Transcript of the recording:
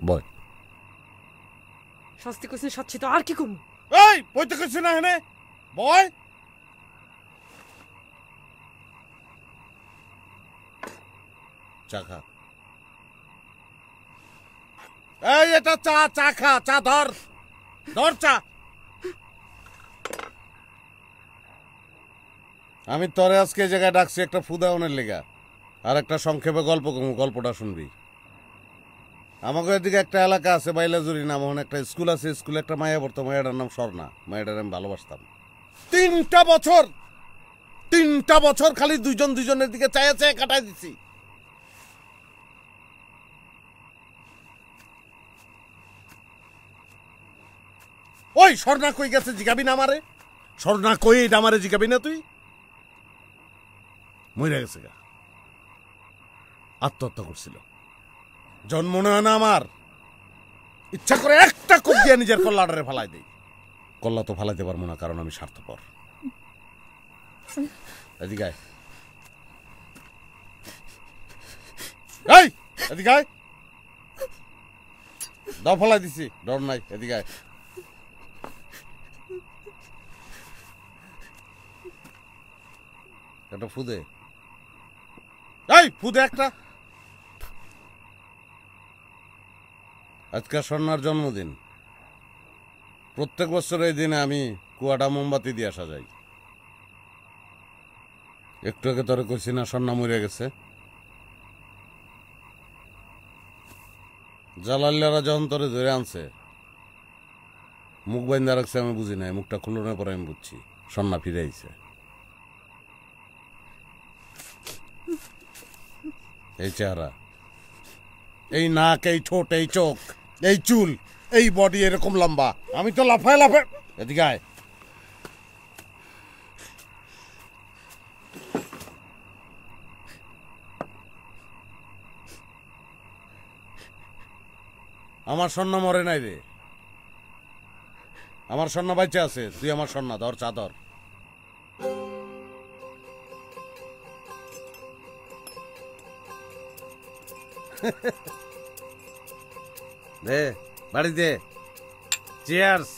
বয়। শাস্তি কইছেন সাচ্ছি তো আর কি করব? এই বইতে কইছ না হেনে বয়। চা খা। এই এটা চা, চা খা, চা ধর ধর চা। আমি তোরে আজকে এই জায়গায় ডাকছি একটা ফুদাউনের লেগা আর একটা সংক্ষেপে গল্প কমু, গল্পটা শুনবি। আমাকে এদিকে একটা এলাকা আছে বাইলাজুরি নাম, ওখানে একটা স্কুল আছে, স্কুলে একটা মায়া পড়তো, মায়াটার নাম স্বর্ণা। মায়াটার আমি ভালোবাসতাম। 3টা বছর খালি দুজনের দিকে চায়া চায়া কাটাই দিছি। ওই স্বর্ণা কই গেছে জিগাবি না আমারে? স্বর্ণা কই এটা আমারে জিগাবি না তুই? মরে গেছে গা, আত্মহত্যা করছিল। জন্ম নয় না আমার, ইচ্ছা করে একটা কোপ দিয়ে নিজের কল্লাটারে ফালাই দেই। কল্লা তো ফালাইতে পারবো না কারণ আমি স্বার্থপর। এদিকে আয়, এই এদিকে আয়। দাও ফালাই দিছি, ডর নাই, এদিকে আয়। একটা ফুদে, এই ফুদে একটা। আজকে স্বর্ণার জন্মদিন। প্রত্যেক বছর এই দিনে আমি কুয়াটা মোমবাতি দিয়ে আসা যাই। একটু আগে তোরে কইছি না স্বর্ণা মরে গেছে। জালাল্লারা যখন তোরে ধরে আনছে, মুখ বাইন্দা রাখছে, আমি বুঝি নাই। মুখটা খুলনের পরে আমি বুঝছি স্বর্ণা ফিরে আইছে। এই চেহারা, এই নাক, এই ঠোঁট, এই চোখ, এই চুল, এই বডি এরকম লম্বা। আমি তো লাফায় লাফায়। এদিকে আয়। আমার স্বর্ণ মরে নাই রে, আমার স্বর্ণ বাচ্চা আছে। তুই আমার স্বর্ণ ধর, চা ধর। দে বাড়ি দে। চিয়ার্স।